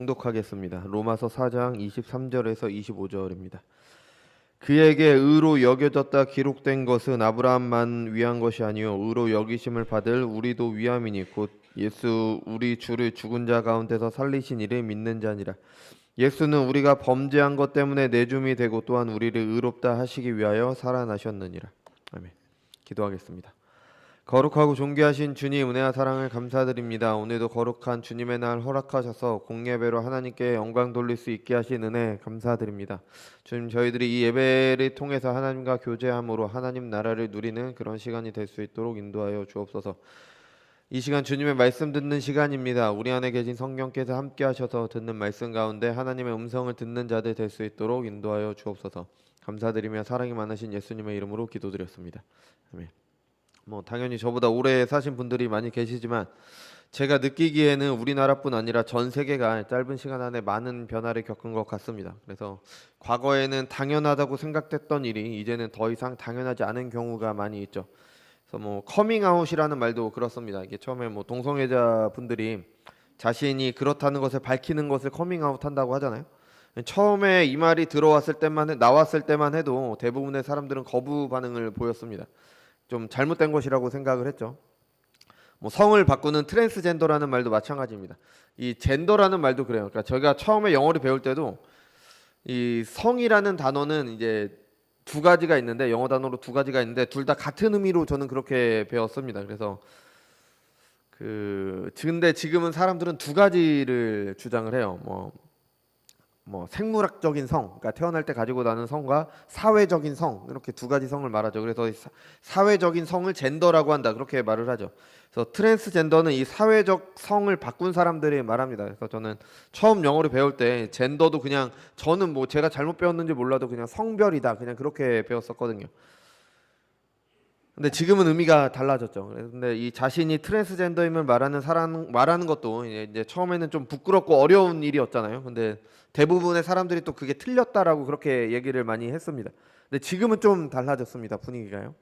봉독하겠습니다. 로마서 4장 23절에서 25절입니다. 그에게 의로 여겨졌다 기록된 것은 아브라함만 위한 것이 아니요 의로 여기심을 받을 우리도 위함이니 곧 예수 우리 주를 죽은 자 가운데서 살리신 이를 믿는 자니라. 예수는 우리가 범죄한 것 때문에 내줌이 되고 또한 우리를 의롭다 하시기 위하여 살아나셨느니라. 아멘. 기도하겠습니다. 거룩하고 존귀하신 주님 은혜와 사랑을 감사드립니다. 오늘도 거룩한 주님의 날 허락하셔서 공예배로 하나님께 영광 돌릴 수 있게 하신 은혜 감사드립니다. 주님, 저희들이 이 예배를 통해서 하나님과 교제함으로 하나님 나라를 누리는 그런 시간이 될 수 있도록 인도하여 주옵소서. 이 시간 주님의 말씀 듣는 시간입니다. 우리 안에 계신 성령께서 함께 하셔서 듣는 말씀 가운데 하나님의 음성을 듣는 자들 될 수 있도록 인도하여 주옵소서. 감사드리며 사랑이 많으신 예수님의 이름으로 기도드렸습니다. 아멘. 당연히 저보다 오래 사신 분들이 많이 계시지만 제가 느끼기에는 우리나라뿐 아니라 전 세계가 짧은 시간 안에 많은 변화를 겪은 것 같습니다. 그래서 과거에는 당연하다고 생각됐던 일이 이제는 더 이상 당연하지 않은 경우가 많이 있죠. 그래서 커밍아웃이라는 말도 그렇습니다. 이게 처음에 동성애자 분들이 자신이 그렇다는 것을 밝히는 것을 커밍아웃 한다고 하잖아요. 처음에 이 말이 나왔을 때만 해도 대부분의 사람들은 거부 반응을 보였습니다. 좀 잘못된 것이라고 생각을 했죠. 성을 바꾸는 트랜스젠더라는 말도 마찬가지입니다. 이 젠더라는 말도 그래요. 그러니까 저희가 처음에 영어를 배울 때도 이 성이라는 단어는 이제 두 가지가 있는데 영어 단어로 두 가지가 있는데 둘 다 같은 의미로 저는 그렇게 배웠습니다. 그래서 근데 지금은 사람들은 두 가지를 주장을 해요. 생물학적인 성, 그러니까 태어날 때 가지고 나는 성과 사회적인 성, 이렇게 두 가지 성을 말하죠. 그래서 사회적인 성을 젠더라고 한다, 그렇게 말을 하죠. 그래서 트랜스젠더는 이 사회적 성을 바꾼 사람들이 말합니다. 그래서 저는 처음 영어를 배울 때 젠더도 그냥 저는 제가 잘못 배웠는지 몰라도 그냥 성별이다, 그냥 그렇게 배웠었거든요. 근데 지금은 의미가 달라졌죠. 근데 이 자신이 트랜스젠더임을 말하는 것도 이제 처음에는 좀 부끄럽고 어려운 일이었잖아요. 근데 대부분의 사람들이 또 그게 틀렸다라고 그렇게 얘기를 많이 했습니다. 근데 지금은 좀 달라졌습니다. 분위기가요.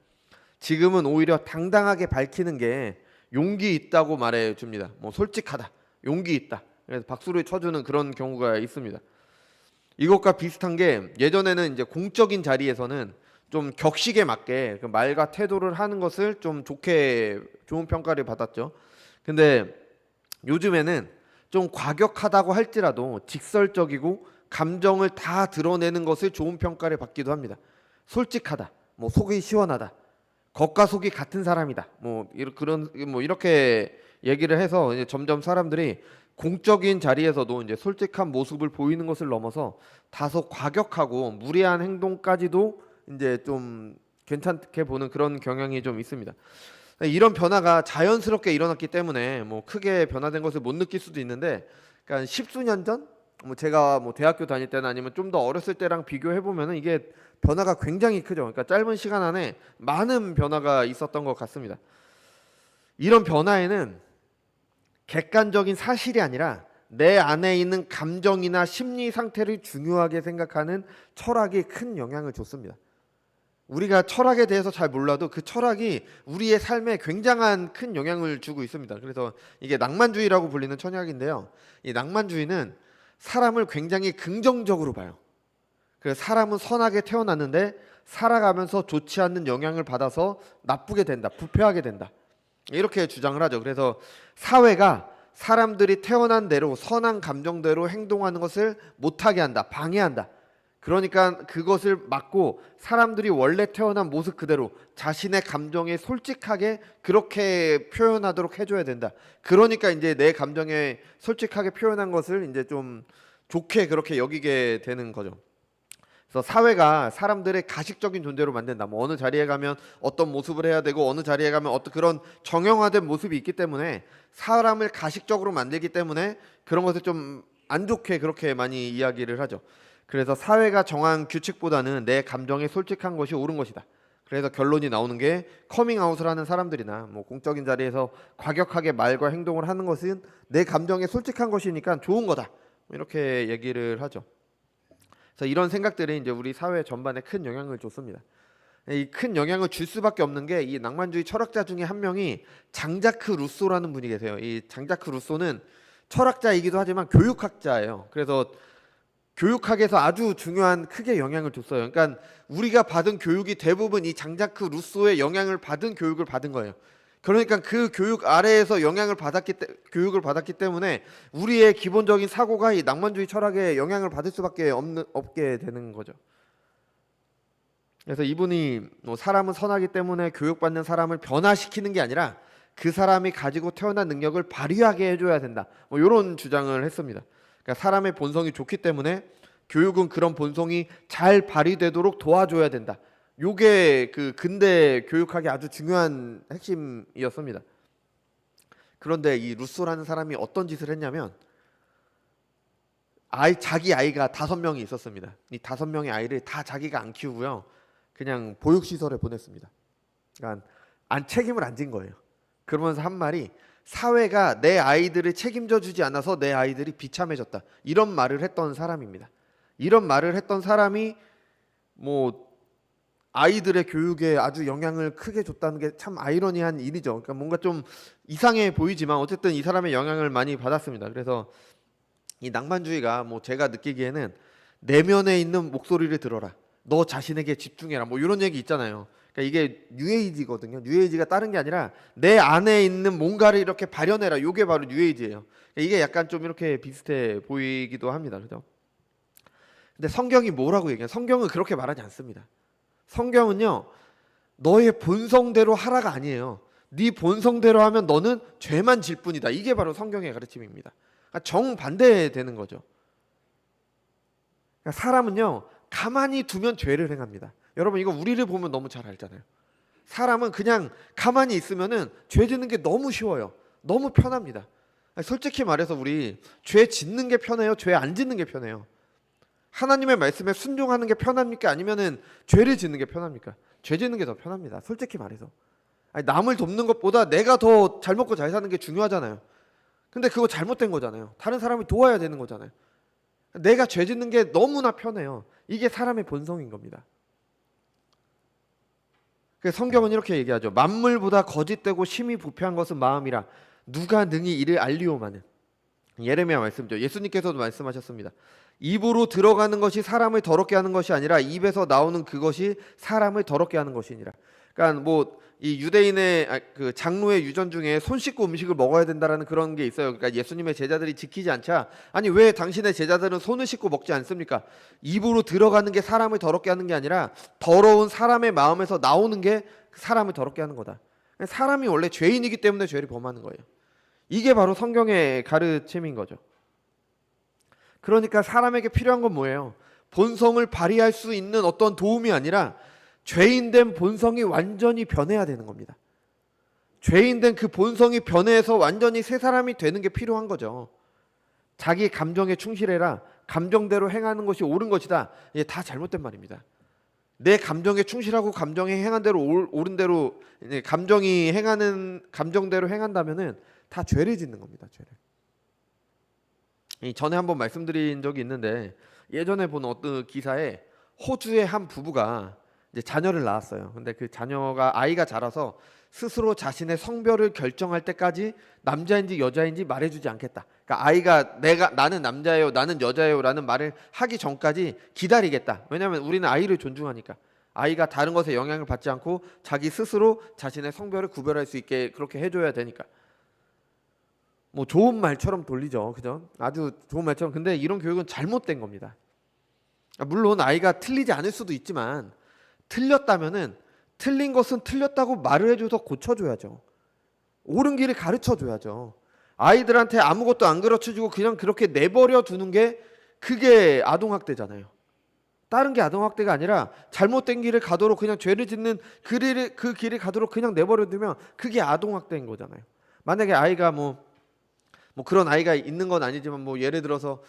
지금은 오히려 당당하게 밝히는 게 용기 있다고 말해 줍니다. 솔직하다, 용기 있다. 그래서 박수를 쳐주는 그런 경우가 있습니다. 이것과 비슷한 게 예전에는 이제 공적인 자리에서는 좀 격식에 맞게 그 말과 태도를 하는 것을 좀 좋은 평가를 받았죠. 근데 요즘에는 좀 과격하다고 할지라도 직설적이고 감정을 다 드러내는 것을 좋은 평가를 받기도 합니다. 솔직하다, 속이 시원하다, 겉과 속이 같은 사람이다, 이렇게 얘기를 해서 이제 점점 사람들이 공적인 자리에서도 이제 솔직한 모습을 보이는 것을 넘어서 다소 과격하고 무례한 행동까지도 이제 좀 괜찮게 보는 그런 경향이 좀 있습니다. 이런 변화가 자연스럽게 일어났기 때문에 크게 변화된 것을 못 느낄 수도 있는데, 그러니까 십수년 전, 제가 대학교 다닐 때나 아니면 좀 더 어렸을 때랑 비교해 보면은 이게 변화가 굉장히 크죠. 그러니까 짧은 시간 안에 많은 변화가 있었던 것 같습니다. 이런 변화에는 객관적인 사실이 아니라 내 안에 있는 감정이나 심리 상태를 중요하게 생각하는 철학이 큰 영향을 줬습니다. 우리가 철학에 대해서 잘 몰라도 그 철학이 우리의 삶에 굉장한 큰 영향을 주고 있습니다. 그래서 이게 낭만주의라고 불리는 철학인데요. 이 낭만주의는 사람을 굉장히 긍정적으로 봐요. 그래서 사람은 선하게 태어났는데 살아가면서 좋지 않는 영향을 받아서 나쁘게 된다, 부패하게 된다, 이렇게 주장을 하죠. 그래서 사회가 사람들이 태어난 대로 선한 감정대로 행동하는 것을 못하게 한다, 방해한다. 그러니까 그것을 막고 사람들이 원래 태어난 모습 그대로 자신의 감정에 솔직하게 그렇게 표현하도록 해줘야 된다. 그러니까 이제 내 감정에 솔직하게 표현한 것을 이제 좀 좋게 그렇게 여기게 되는 거죠. 그래서 사회가 사람들의 가식적인 존재로 만든다. 어느 자리에 가면 어떤 모습을 해야 되고 어느 자리에 가면 어떤 그런 정형화된 모습이 있기 때문에 사람을 가식적으로 만들기 때문에 그런 것을 좀 안 좋게 그렇게 많이 이야기를 하죠. 그래서 사회가 정한 규칙보다는 내 감정에 솔직한 것이 옳은 것이다. 그래서 결론이 나오는 게 커밍아웃을 하는 사람들이나 공적인 자리에서 과격하게 말과 행동을 하는 것은 내 감정에 솔직한 것이니까 좋은 거다, 이렇게 얘기를 하죠. 그래서 이런 생각들이 이제 우리 사회 전반에 큰 영향을 줬습니다. 이 큰 영향을 줄 수밖에 없는 게 이 낭만주의 철학자 중에 한 명이 장자크 루소라는 분이 계세요. 이 장자크 루소는 철학자이기도 하지만 교육학자예요. 그래서 교육학에서 아주 중요한 크게 영향을 줬어요. 그러니까 우리가 받은 교육이 대부분 이 장자크 루소의 영향을 받은 교육을 받은 거예요. 그러니까 그 교육 아래에서 교육을 받았기 때문에 우리의 기본적인 사고가 이 낭만주의 철학에 영향을 받을 수밖에 없게 되는 거죠. 그래서 이분이 사람은 선하기 때문에 교육받는 사람을 변화시키는 게 아니라 그 사람이 가지고 태어난 능력을 발휘하게 해줘야 된다. 이런 주장을 했습니다. 그러니까 사람의 본성이 좋기 때문에 교육은 그런 본성이 잘 발휘되도록 도와줘야 된다. 요게 그 근대 교육학의 아주 중요한 핵심이었습니다. 그런데 이 루소라는 사람이 어떤 짓을 했냐면 자기 아이가 5명이 있었습니다. 이 5명의 아이를 다 자기가 안 키우고요. 그냥 보육시설에 보냈습니다. 그러니까 책임을 안 진 거예요. 그러면서 한 말이 사회가 내 아이들을 책임져 주지 않아서 내 아이들이 비참해졌다. 이런 말을 했던 사람입니다. 이런 말을 했던 사람이 아이들의 교육에 아주 영향을 크게 줬다는 게 참 아이러니한 일이죠. 그러니까 뭔가 좀 이상해 보이지만 어쨌든 이 사람의 영향을 많이 받았습니다. 그래서 이 낭만주의가 제가 느끼기에는 내면에 있는 목소리를 들어라. 너 자신에게 집중해라. 이런 얘기 있잖아요. 그러니까 이게 뉴에이지거든요. 뉴에이지가 다른 게 아니라 내 안에 있는 뭔가를 이렇게 발현해라. 이게 바로 뉴에이지예요. 그러니까 이게 약간 좀 이렇게 비슷해 보이기도 합니다. 그죠? 근데 성경이 뭐라고 얘기해요? 성경은 그렇게 말하지 않습니다. 성경은요, 너의 본성대로 하라가 아니에요. 네 본성대로 하면 너는 죄만 질 뿐이다. 이게 바로 성경의 가르침입니다. 그러니까 정반대되는 거죠. 그러니까 사람은요, 가만히 두면 죄를 행합니다. 여러분 이거 우리를 보면 너무 잘 알잖아요. 사람은 그냥 가만히 있으면은 죄 짓는 게 너무 쉬워요. 너무 편합니다. 솔직히 말해서 우리 죄 짓는 게 편해요? 죄 안 짓는 게 편해요? 하나님의 말씀에 순종하는 게 편합니까? 아니면은 죄를 짓는 게 편합니까? 죄 짓는 게 더 편합니다. 솔직히 말해서. 남을 돕는 것보다 내가 더 잘 먹고 잘 사는 게 중요하잖아요. 근데 그거 잘못된 거잖아요. 다른 사람이 도와야 되는 거잖아요. 내가 죄 짓는 게 너무나 편해요. 이게 사람의 본성인 겁니다. 그래서 성경은 이렇게 얘기하죠. 만물보다 거짓되고 심히 부패한 것은 마음이라 누가 능히 이를 알리오마는. 예레미야 말씀이죠. 예수님께서도 말씀하셨습니다. 입으로 들어가는 것이 사람을 더럽게 하는 것이 아니라 입에서 나오는 그것이 사람을 더럽게 하는 것이니라. 그러니까 이 유대인의 그 장로의 유전 중에 손 씻고 음식을 먹어야 된다라는 그런 게 있어요. 그러니까 예수님의 제자들이 지키지 않자 아니 왜 당신의 제자들은 손을 씻고 먹지 않습니까? 입으로 들어가는 게 사람을 더럽게 하는 게 아니라 더러운 사람의 마음에서 나오는 게 사람을 더럽게 하는 거다. 사람이 원래 죄인이기 때문에 죄를 범하는 거예요. 이게 바로 성경의 가르침인 거죠. 그러니까 사람에게 필요한 건 뭐예요? 본성을 발휘할 수 있는 어떤 도움이 아니라 죄인된 본성이 완전히 변해야 되는 겁니다. 죄인된 그 본성이 변해서 완전히 새 사람이 되는 게 필요한 거죠. 자기 감정에 충실해라. 감정대로 행하는 것이 옳은 것이다. 이게 다 잘못된 말입니다. 내 감정에 충실하고 감정이 행한 대로 옳은 대로 감정이 행하는 감정대로 행한다면은 다 죄를 짓는 겁니다. 죄를. 전에 한번 말씀드린 적이 있는데 예전에 본 어떤 기사에 호주의 한 부부가 이제 자녀를 낳았어요. 근데 그 아이가 자라서 스스로 자신의 성별을 결정할 때까지 남자인지 여자인지 말해주지 않겠다. 그러니까 아이가 나는 남자예요, 나는 여자예요라는 말을 하기 전까지 기다리겠다. 왜냐하면 우리는 아이를 존중하니까. 아이가 다른 것에 영향을 받지 않고 자기 스스로 자신의 성별을 구별할 수 있게 그렇게 해줘야 되니까. 좋은 말처럼 돌리죠, 그죠? 아주 좋은 말처럼. 근데 이런 교육은 잘못된 겁니다. 물론 아이가 틀리지 않을 수도 있지만 틀렸다면은 틀린 것은 틀렸다고 말을 해줘서 고쳐줘야죠. 옳은 길을 가르쳐줘야죠. 아이들한테 아무것도 안 가르쳐주고 그냥 그렇게 내버려 두는 게 그게 아동학대잖아요. 다른 게 아동학대가 아니라 잘못된 길을 가도록 그냥 죄를 짓는 그 길을 가도록 그냥 내버려 두면 그게 아동학대인 거잖아요. 만약에 아이가 그런 아이가 있는 건 아니지만 예를 들어서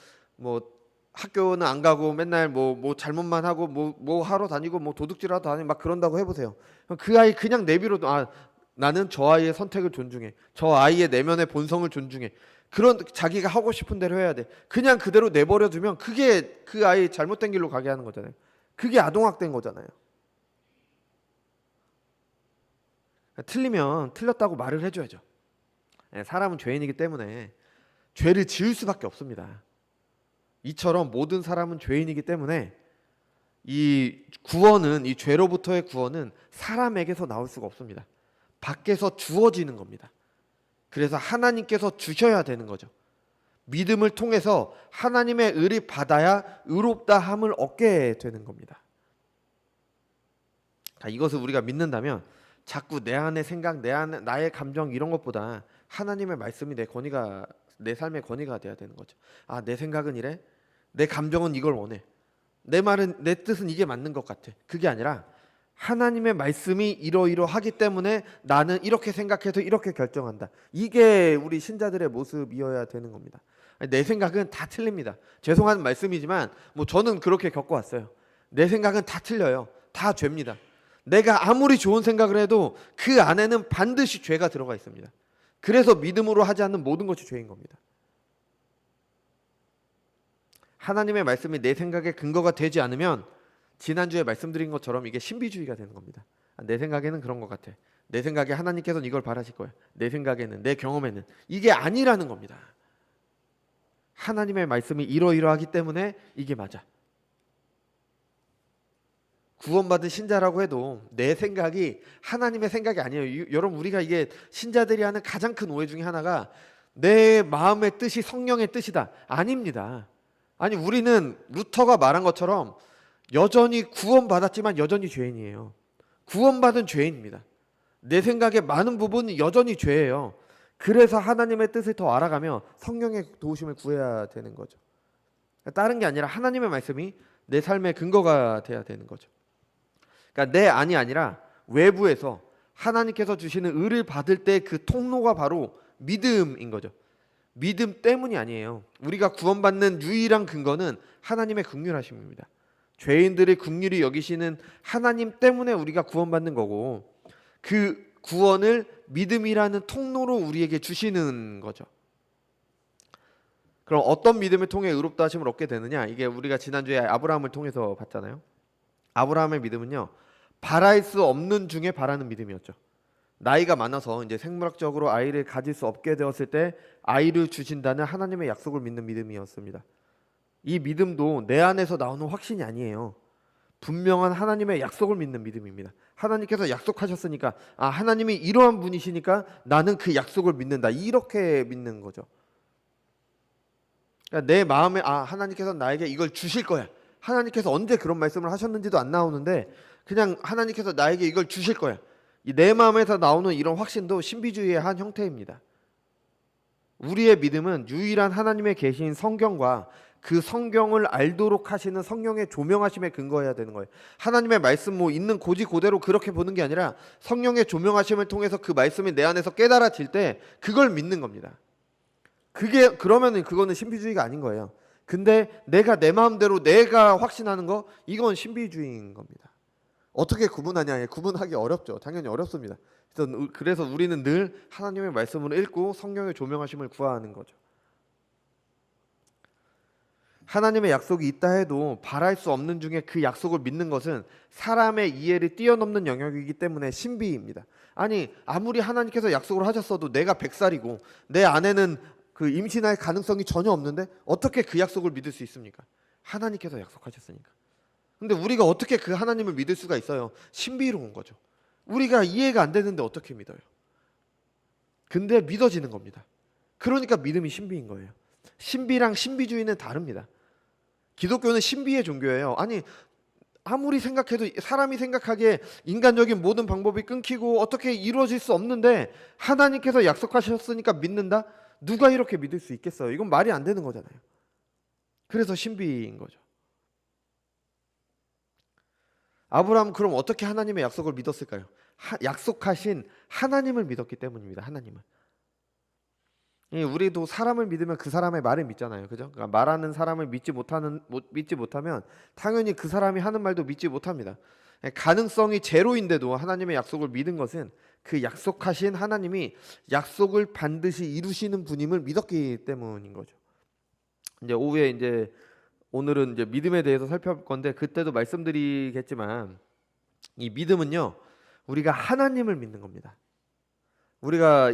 학교는 안 가고 맨날 잘못만 하고 하러 다니고 도둑질하러 다니고 막 그런다고 해보세요. 그럼 그 아이 그냥 내비로도 나는 저 아이의 선택을 존중해. 저 아이의 내면의 본성을 존중해. 그런 자기가 하고 싶은 대로 해야 돼. 그냥 그대로 내버려 두면 그게 그 아이 잘못된 길로 가게 하는 거잖아요. 그게 아동학대인 거잖아요. 틀리면 틀렸다고 말을 해줘야죠. 사람은 죄인이기 때문에 죄를 지을 수밖에 없습니다. 이처럼 모든 사람은 죄인이기 때문에 이 구원은, 이 죄로부터의 구원은 사람에게서 나올 수가 없습니다. 밖에서 주어지는 겁니다. 그래서 하나님께서 주셔야 되는 거죠. 믿음을 통해서 하나님의 의를 받아야 의롭다함을 얻게 되는 겁니다. 이것을 우리가 믿는다면 자꾸 내 안의 생각, 나의 감정 이런 것보다 하나님의 말씀이 내 삶의 권위가 돼야 되는 거죠. 내 생각은 이래, 내 감정은 이걸 원해, 내 뜻은 이게 맞는 것 같아. 그게 아니라 하나님의 말씀이 이러이러하기 때문에 나는 이렇게 생각해서 이렇게 결정한다. 이게 우리 신자들의 모습이어야 되는 겁니다. 내 생각은 다 틀립니다. 죄송한 말씀이지만 저는 그렇게 겪어왔어요. 내 생각은 다 틀려요. 다 죄입니다. 내가 아무리 좋은 생각을 해도 그 안에는 반드시 죄가 들어가 있습니다. 그래서 믿음으로 하지 않는 모든 것이 죄인 겁니다. 하나님의 말씀이 내 생각의 근거가 되지 않으면 지난주에 말씀드린 것처럼 이게 신비주의가 되는 겁니다. 내 생각에는 그런 것 같아. 내 생각에 하나님께서는 이걸 바라실 거야. 내 생각에는, 내 경험에는 이게 아니라는 겁니다. 하나님의 말씀이 이러이러하기 때문에 이게 맞아. 구원받은 신자라고 해도 내 생각이 하나님의 생각이 아니에요. 여러분, 우리가 이게 신자들이 하는 가장 큰 오해 중에 하나가 내 마음의 뜻이 성령의 뜻이다. 아닙니다. 아니, 우리는 루터가 말한 것처럼 여전히 구원받았지만 여전히 죄인이에요. 구원받은 죄인입니다. 내 생각의 많은 부분이 여전히 죄예요. 그래서 하나님의 뜻을 더 알아가며 성령의 도우심을 구해야 되는 거죠. 다른 게 아니라 하나님의 말씀이 내 삶의 근거가 돼야 되는 거죠. 그러니까 내 안이 아니라 외부에서 하나님께서 주시는 의를 받을 때 그 통로가 바로 믿음인 거죠. 믿음 때문이 아니에요. 우리가 구원받는 유일한 근거는 하나님의 긍휼하심입니다. 죄인들의 긍휼히 여기시는 하나님 때문에 우리가 구원받는 거고, 그 구원을 믿음이라는 통로로 우리에게 주시는 거죠. 그럼 어떤 믿음을 통해 의롭다 하심을 얻게 되느냐? 이게 우리가 지난주에 아브라함을 통해서 봤잖아요. 아브라함의 믿음은요, 바랄 수 없는 중에 바라는 믿음이었죠. 나이가 많아서 이제 생물학적으로 아이를 가질 수 없게 되었을 때 아이를 주신다는 하나님의 약속을 믿는 믿음이었습니다. 이 믿음도 내 안에서 나오는 확신이 아니에요. 분명한 하나님의 약속을 믿는 믿음입니다. 하나님께서 약속하셨으니까, 하나님이 이러한 분이시니까 나는 그 약속을 믿는다. 이렇게 믿는 거죠. 그러니까 내 마음에 하나님께서 나에게 이걸 주실 거야. 하나님께서 언제 그런 말씀을 하셨는지도 안 나오는데 그냥 하나님께서 나에게 이걸 주실 거야. 내 마음에서 나오는 이런 확신도 신비주의의 한 형태입니다. 우리의 믿음은 유일한 하나님의 계신 성경과 그 성경을 알도록 하시는 성령의 조명하심에 근거해야 되는 거예요. 하나님의 말씀 있는 고지 그대로 그렇게 보는 게 아니라 성령의 조명하심을 통해서 그 말씀이 내 안에서 깨달아질 때 그걸 믿는 겁니다. 그러면은 그거는 신비주의가 아닌 거예요. 근데 내가 내 마음대로 내가 확신하는 거, 이건 신비주의인 겁니다. 어떻게 구분하냐? 구분하기 어렵죠. 당연히 어렵습니다. 그래서 우리는 늘 하나님의 말씀을 읽고 성령의 조명하심을 구하는 거죠. 하나님의 약속이 있다 해도 바랄 수 없는 중에 그 약속을 믿는 것은 사람의 이해를 뛰어넘는 영역이기 때문에 신비입니다. 아니, 아무리 하나님께서 약속을 하셨어도 내가 100살이고 내 아내는 그 임신할 가능성이 전혀 없는데 어떻게 그 약속을 믿을 수 있습니까? 하나님께서 약속하셨으니까. 근데 우리가 어떻게 그 하나님을 믿을 수가 있어요? 신비로운 거죠. 우리가 이해가 안 되는데 어떻게 믿어요? 근데 믿어지는 겁니다. 그러니까 믿음이 신비인 거예요. 신비랑 신비주의는 다릅니다. 기독교는 신비의 종교예요. 아니, 아무리 생각해도 사람이 생각하기에 인간적인 모든 방법이 끊기고 어떻게 이루어질 수 없는데 하나님께서 약속하셨으니까 믿는다? 누가 이렇게 믿을 수 있겠어요? 이건 말이 안 되는 거잖아요. 그래서 신비인 거죠. 아브라함은 그럼 어떻게 하나님의 약속을 믿었을까요? 약속하신 하나님을 믿었기 때문입니다. 하나님을. 우리도 사람을 믿으면 그 사람의 말을 믿잖아요. 그죠? 그러니까 말하는 사람을 믿지 못하면 당연히 그 사람이 하는 말도 믿지 못합니다. 가능성이 제로인데도 하나님의 약속을 믿은 것은 그 약속하신 하나님이 약속을 반드시 이루시는 분임을 믿었기 때문인 거죠. 이제 오후에 오늘은 믿음에 대해서 살펴볼 건데 그때도 말씀드리겠지만 이 믿음은요, 우리가 하나님을 믿는 겁니다. 우리가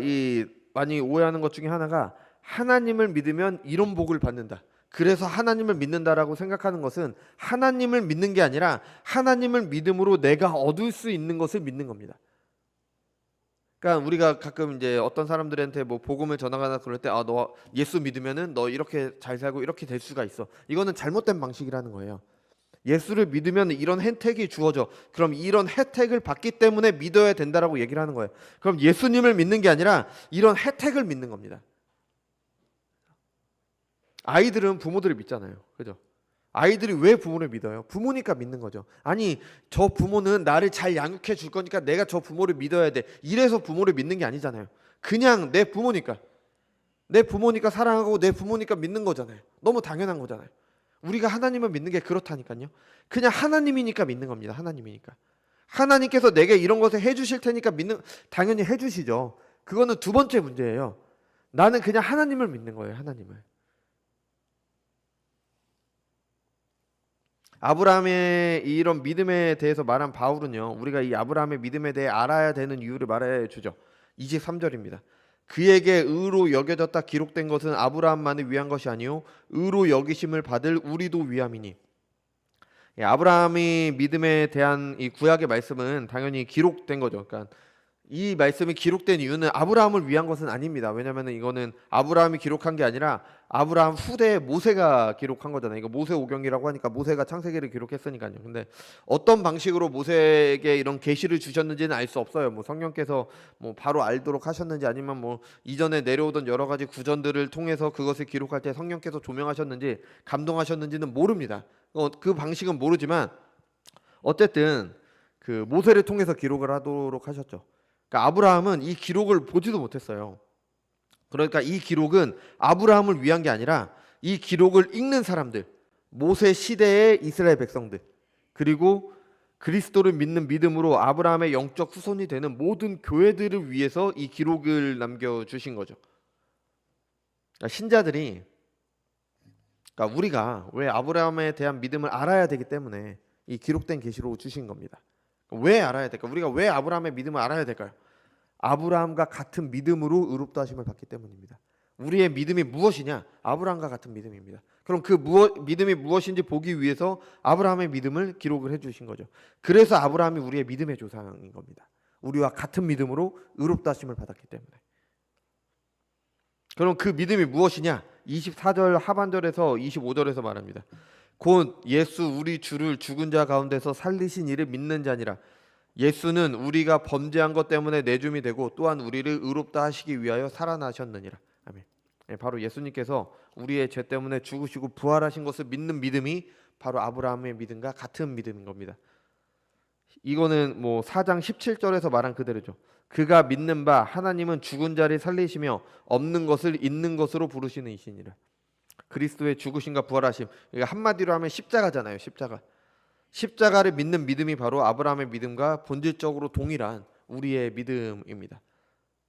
많이 오해하는 것 중에 하나가 하나님을 믿으면 이런 복을 받는다. 그래서 하나님을 믿는다라고 생각하는 것은 하나님을 믿는 게 아니라 하나님을 믿음으로 내가 얻을 수 있는 것을 믿는 겁니다. 그러니까 우리가 가끔 이제 어떤 사람들한테 뭐 복음을 전하거나 그럴 때, 너 예수 믿으면은 너 이렇게 잘 살고 이렇게 될 수가 있어. 이거는 잘못된 방식이라는 거예요. 예수를 믿으면 이런 혜택이 주어져. 그럼 이런 혜택을 받기 때문에 믿어야 된다라고 얘기를 하는 거예요. 그럼 예수님을 믿는 게 아니라 이런 혜택을 믿는 겁니다. 아이들은 부모들을 믿잖아요. 그죠? 아이들이 왜 부모를 믿어요? 부모니까 믿는 거죠. 아니, 저 부모는 나를 잘 양육해 줄 거니까 내가 저 부모를 믿어야 돼. 이래서 부모를 믿는 게 아니잖아요. 그냥 내 부모니까. 내 부모니까 사랑하고 내 부모니까 믿는 거잖아요. 너무 당연한 거잖아요. 우리가 하나님을 믿는 게 그렇다니까요. 그냥 하나님이니까 믿는 겁니다. 하나님이니까. 하나님께서 내게 이런 것을 해주실 테니까 믿는, 당연히 해주시죠. 그거는 두 번째 문제예요. 나는 그냥 하나님을 믿는 거예요. 하나님을. 아브라함의 이런 믿음에 대해서 말한 바울은요, 우리가 이 아브라함의 믿음에 대해 알아야 되는 이유를 말해 주죠. 23절입니다. 그에게 의로 여겨졌다 기록된 것은 아브라함만을 위한 것이 아니요 의로 여기심을 받을 우리도 위함이니. 아브라함이 믿음에 대한 이 구약의 말씀은 당연히 기록된 거죠. 그러니까 이 말씀이 기록된 이유는 아브라함을 위한 것은 아닙니다. 왜냐하면 이거는 아브라함이 기록한 게 아니라 아브라함 후대 모세가 기록한 거잖아요. 이거 모세오경이라고 하니까 모세가 창세기를 기록했으니까요. 근데 어떤 방식으로 모세에게 이런 계시를 주셨는지는 알 수 없어요. 뭐 성령께서 뭐 바로 알도록 하셨는지 아니면 뭐 이전에 내려오던 여러 가지 구전들을 통해서 그것을 기록할 때 성령께서 조명하셨는지 감동하셨는지는 모릅니다. 그 방식은 모르지만 어쨌든 그 모세를 통해서 기록을 하도록 하셨죠. 그러니까 아브라함은 이 기록을 보지도 못했어요. 그러니까 이 기록은 아브라함을 위한 게 아니라 이 기록을 읽는 사람들, 모세 시대의 이스라엘 백성들, 그리고 그리스도를 믿는 믿음으로 아브라함의 영적 후손이 되는 모든 교회들을 위해서 이 기록을 남겨주신 거죠. 그러니까 신자들이, 그러니까 우리가 왜 아브라함에 대한 믿음을 알아야 되기 때문에 이 기록된 계시로 주신 겁니다. 왜 알아야 될까? 우리가 왜 아브라함의 믿음을 알아야 될까요? 아브라함과 같은 믿음으로 의롭다 하심을 받기 때문입니다. 우리의 믿음이 무엇이냐? 아브라함과 같은 믿음입니다. 그럼 그 믿음이 무엇인지 보기 위해서 아브라함의 믿음을 기록을 해주신 거죠. 그래서 아브라함이 우리의 믿음의 조상인 겁니다. 우리와 같은 믿음으로 의롭다 하심을 받았기 때문에. 그럼 그 믿음이 무엇이냐? 24절 하반절에서 25절에서 말합니다. 곧 예수 우리 주를 죽은 자 가운데서 살리신 이를 믿는 자니라. 예수는 우리가 범죄한 것 때문에 내줌이 되고 또한 우리를 의롭다 하시기 위하여 살아나셨느니라. 아멘. 바로 예수님께서 우리의 죄 때문에 죽으시고 부활하신 것을 믿는 믿음이 바로 아브라함의 믿음과 같은 믿음인 겁니다. 이거는 뭐 4장 17절에서 말한 그대로죠. 그가 믿는 바 하나님은 죽은 자를 살리시며 없는 것을 있는 것으로 부르시는 이시니라. 그리스도의 죽으심과 부활하심, 한마디로 하면 십자가잖아요. 십자가를 믿는 믿음이 바로 아브라함의 믿음과 본질적으로 동일한 우리의 믿음입니다.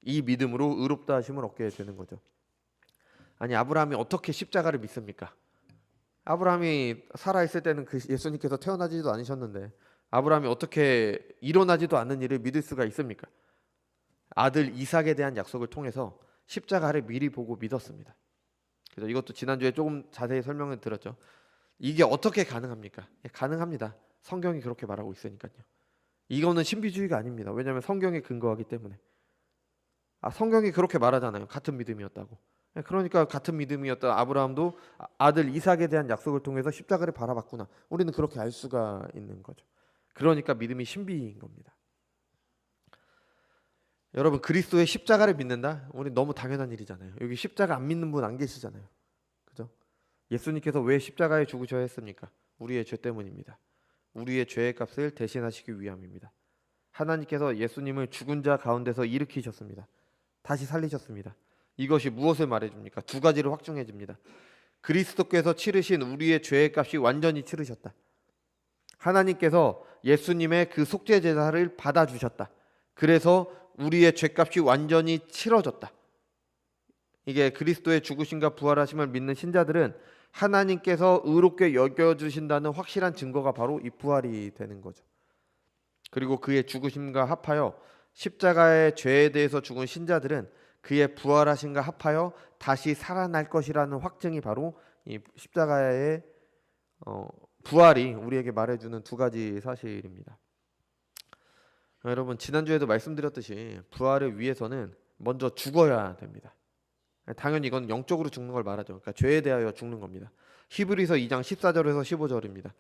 이 믿음으로 의롭다 하심을 얻게 되는 거죠. 아니, 아브라함이 어떻게 십자가를 믿습니까? 아브라함이 살아있을 때는 그 예수님께서 태어나지도 않으셨는데 아브라함이 어떻게 일어나지도 않는 일을 믿을 수가 있습니까? 아들 이삭에 대한 약속을 통해서 십자가를 미리 보고 믿었습니다. 그래서 이것도 지난주에 조금 자세히 설명을 드렸죠. 이게 어떻게 가능합니까? 가능합니다. 성경이 그렇게 말하고 있으니까요. 이거는 신비주의가 아닙니다. 왜냐하면 성경에 근거하기 때문에. 성경이 그렇게 말하잖아요. 같은 믿음이었다고. 그러니까 같은 믿음이었던 아브라함도 아들 이삭에 대한 약속을 통해서 십자가를 바라봤구나. 우리는 그렇게 알 수가 있는 거죠. 그러니까 믿음이 신비인 겁니다. 여러분, 그리스도의 십자가를 믿는다? 우리 너무 당연한 일이잖아요. 여기 십자가 안 믿는 분 안 계시잖아요. 그죠? 예수님께서 왜 십자가에 죽으셔야 했습니까? 우리의 죄 때문입니다. 우리의 죄의 값을 대신하시기 위함입니다. 하나님께서 예수님을 죽은 자 가운데서 일으키셨습니다. 다시 살리셨습니다. 이것이 무엇을 말해줍니까? 두 가지를 확증해 줍니다. 그리스도께서 치르신 우리의 죄의 값이 완전히 치르셨다. 하나님께서 예수님의 그 속죄 제사를 받아주셨다. 그래서 우리의 죄값이 완전히 치러졌다. 이게 그리스도의 죽으심과 부활하심을 믿는 신자들은 하나님께서 의롭게 여겨주신다는 확실한 증거가 바로 이 부활이 되는 거죠. 그리고 그의 죽으심과 합하여 십자가의 죄에 대해서 죽은 신자들은 그의 부활하심과 합하여 다시 살아날 것이라는 확증이 바로 이 십자가의 부활이 우리에게 말해주는 두 가지 사실입니다. 여러분, 지난주에도 말씀드렸듯이 부활을 위해서는 먼저 죽어야 됩니다. 당연히 이건 영적으로 죽는 걸 말하죠. 그러니까 죄에 대하여 죽는 겁니다. 히브리서 2장 14절에서 15절입니다.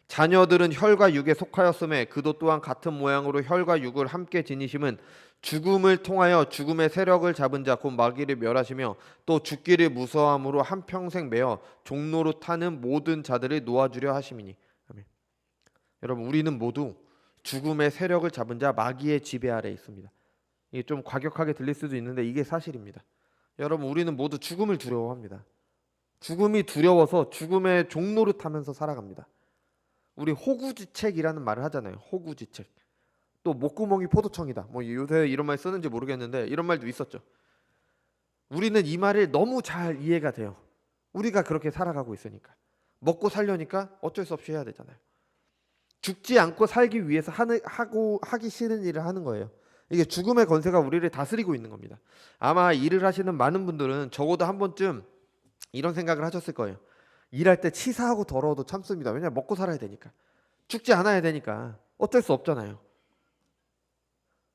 자녀들은 혈과 육에 속하였음에 그도 또한 같은 모양으로 혈과 육을 함께 지니심은 죽음을 통하여 죽음의 세력을 잡은 자 곧 마귀를 멸하시며 또 죽기를 무서워함으로 한평생 매어 종로로 타는 모든 자들을 놓아주려 하심이니. 아멘. 여러분, 우리는 모두 죽음의 세력을 잡은 자 마귀의 지배 아래에 있습니다. 이게 좀 과격하게 들릴 수도 있는데 이게 사실입니다. 여러분, 우리는 모두 죽음을 두려워합니다. 죽음이 두려워서 죽음의 종로를 타면서 살아갑니다. 우리 호구지책이라는 말을 하잖아요. 호구지책. 또 목구멍이 포도청이다. 뭐 요새 이런 말 쓰는지 모르겠는데 이런 말도 있었죠. 우리는 이 말을 너무 잘 이해가 돼요. 우리가 그렇게 살아가고 있으니까. 먹고 살려니까 어쩔 수 없이 해야 되잖아요. 죽지 않고 살기 위해서 하기 싫은 일을 하는 거예요. 이게 죽음의 권세가 우리를 다스리고 있는 겁니다. 아마 일을 하시는 많은 분들은 적어도 한 번쯤 이런 생각을 하셨을 거예요. 일할 때 치사하고 더러워도 참습니다. 왜냐하면 먹고 살아야 되니까. 죽지 않아야 되니까. 어쩔 수 없잖아요.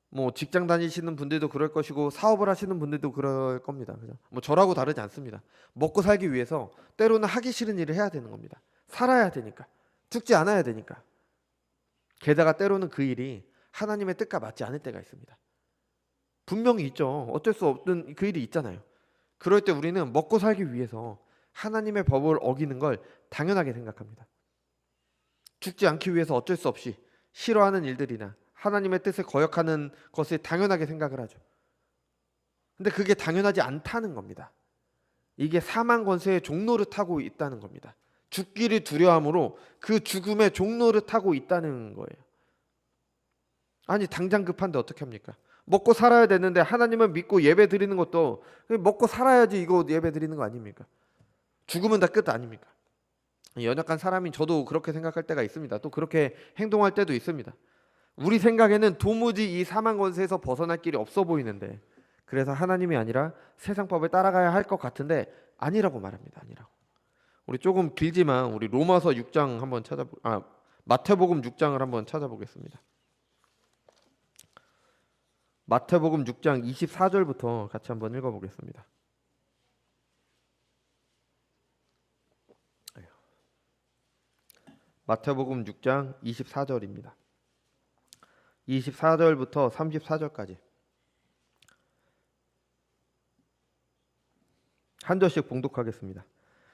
뭐 직장 다니시는 분들도 그럴 것이고 사업을 하시는 분들도 그럴 겁니다. 그죠? 뭐 저라고 다르지 않습니다. 먹고 살기 위해서 때로는 하기 싫은 일을 해야 되는 겁니다. 살아야 되니까. 죽지 않아야 되니까. 게다가 때로는 그 일이 하나님의 뜻과 맞지 않을 때가 있습니다. 분명히 있죠. 어쩔 수 없는 그 일이 있잖아요. 그럴 때 우리는 먹고 살기 위해서 하나님의 법을 어기는 걸 당연하게 생각합니다. 죽지 않기 위해서 어쩔 수 없이 싫어하는 일들이나 하나님의 뜻을 거역하는 것을 당연하게 생각을 하죠. 근데 그게 당연하지 않다는 겁니다. 이게 사망 권세의 종로를 타고 있다는 겁니다. 죽기를 두려워함으로 그 죽음의 종로를 타고 있다는 거예요. 아니, 당장 급한데 어떻게 합니까? 먹고 살아야 되는데 하나님을 믿고 예배 드리는 것도 먹고 살아야지 이거 예배 드리는 거 아닙니까? 죽으면 다 끝 아닙니까? 연약한 사람인 저도 그렇게 생각할 때가 있습니다. 또 그렇게 행동할 때도 있습니다. 우리 생각에는 도무지 이 사망 권세에서 벗어날 길이 없어 보이는데, 그래서 하나님이 아니라 세상 법을 따라가야 할 것 같은데 아니라고 말합니다. 아니라고. 우리 조금 길지만 우리 로마서 6장 한번 마태복음 6장을 한번 찾아보겠습니다. 마태복음 6장 24절부터 같이 한번 읽어보겠습니다. 마태복음 6장 24절입니다. 24절부터 34절까지 한 절씩 봉독하겠습니다.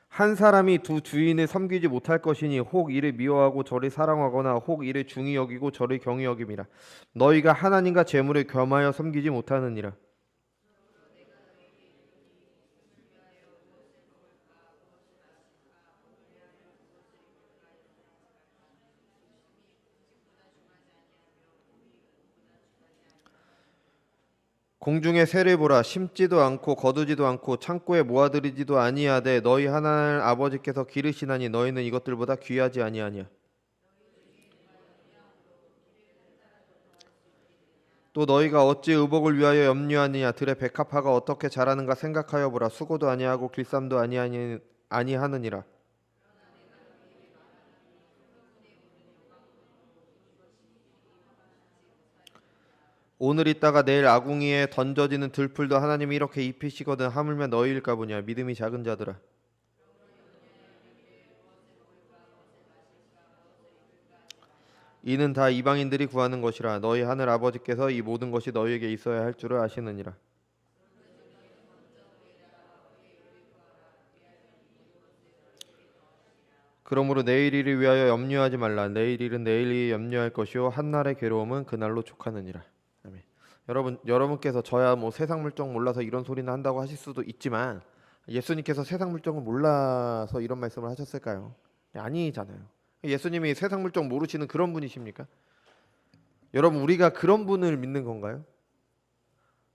한 사람이 두 주인을 섬기지 못할 것이니 혹 이를 미워하고 저를 사랑하거나 혹 이를 중히 여기고 저를 경히 여김이라. 너희가 하나님과 재물을 겸하여 섬기지 못하느니라. 공중의 새를 보라. 심지도 않고 거두지도 않고 창고에 모아들이지도 아니하되 너희 하나님 아버지께서 기르시나니 너희는 이것들보다 귀하지 아니하냐. 또 너희가 어찌 의복을 위하여 염려하느냐. 들의 백합화가 어떻게 자라는가 생각하여 보라. 수고도 아니하고 길쌈도 아니하느니라. 오늘 있다가 내일 아궁이에 던져지는 들풀도 하나님이 이렇게 입히시거든 하물며 너희일까 보냐. 믿음이 작은 자들아. 이는 다 이방인들이 구하는 것이라. 너희 하늘 아버지께서 이 모든 것이 너희에게 있어야 할 줄을 아시느니라. 그러므로 내일 일을 위하여 염려하지 말라. 내일 일은 내일이 염려할 것이요 한날의 괴로움은 그날로 족하느니라. 아멘. 여러분께서 저야 뭐 세상 물정 몰라서 이런 소리는 한다고 하실 수도 있지만 예수님께서 세상 물정을 몰라서 이런 말씀을 하셨을까요? 아니잖아요. 예수님이 세상 물정 모르시는 그런 분이십니까? 여러분, 우리가 그런 분을 믿는 건가요?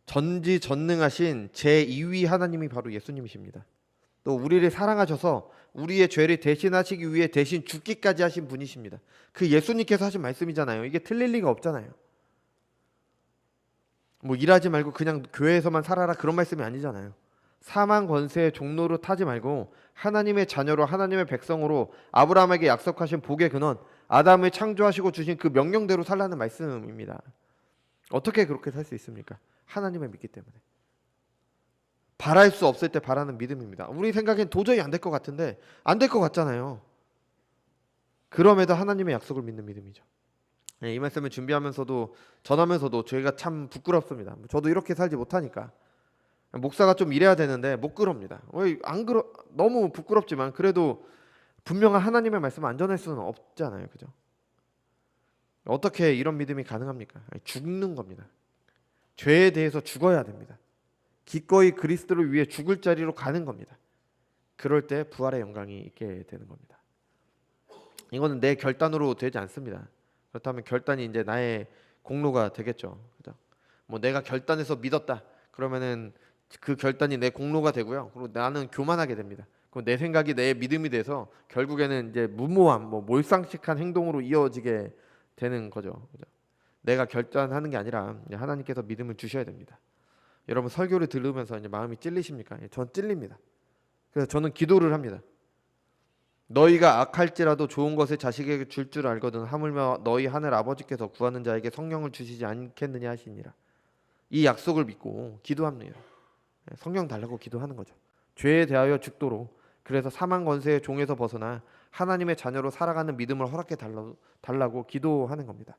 전지전능하신 제2위 하나님이 바로 예수님이십니다. 또 우리를 사랑하셔서 우리의 죄를 대신하시기 위해 대신 죽기까지 하신 분이십니다. 그 예수님께서 하신 말씀이잖아요. 이게 틀릴 리가 없잖아요. 뭐 일하지 말고 그냥 교회에서만 살아라 그런 말씀이 아니잖아요. 사망 권세의 종로로 타지 말고 하나님의 자녀로 하나님의 백성으로 아브라함에게 약속하신 복의 근원 아담을 창조하시고 주신 그 명령대로 살라는 말씀입니다. 어떻게 그렇게 살 수 있습니까? 하나님을 믿기 때문에. 바랄 수 없을 때 바라는 믿음입니다. 우리 생각엔 도저히 안 될 것 같은데 안 될 것 같잖아요. 그럼에도 하나님의 약속을 믿는 믿음이죠. 이 말씀을 준비하면서도 전하면서도 저희가 참 부끄럽습니다. 저도 이렇게 살지 못하니까 목사가 좀 이래야 되는데 못 그럽니다. 안 그러 너무 부끄럽지만 그래도 분명한 하나님의 말씀을 안 전할 수는 없잖아요, 그죠? 어떻게 이런 믿음이 가능합니까? 죽는 겁니다. 죄에 대해서 죽어야 됩니다. 기꺼이 그리스도를 위해 죽을 자리로 가는 겁니다. 그럴 때 부활의 영광이 있게 되는 겁니다. 이거는 내 결단으로 되지 않습니다. 그렇다면 결단이 이제 나의 공로가 되겠죠. 그죠? 뭐 내가 결단해서 믿었다. 그러면은 그 결단이 내 공로가 되고요. 그리고 나는 교만하게 됩니다. 그리고 내 생각이 내 믿음이 돼서 결국에는 이제 무모한 뭐 몰상식한 행동으로 이어지게 되는 거죠. 그죠? 내가 결단하는 게 아니라 하나님께서 믿음을 주셔야 됩니다. 여러분 설교를 들으면서 이제 마음이 찔리십니까? 전 찔립니다. 그래서 저는 기도를 합니다. 너희가 악할지라도 좋은 것을 자식에게 줄 줄 알거든 하물며 너희 하늘 아버지께서 구하는 자에게 성령을 주시지 않겠느냐 하시니라. 이 약속을 믿고 기도합니다. 성령 달라고 기도하는 거죠. 죄에 대하여 죽도록 그래서 사망 권세의 종에서 벗어나 하나님의 자녀로 살아가는 믿음을 허락해 달라고 기도하는 겁니다.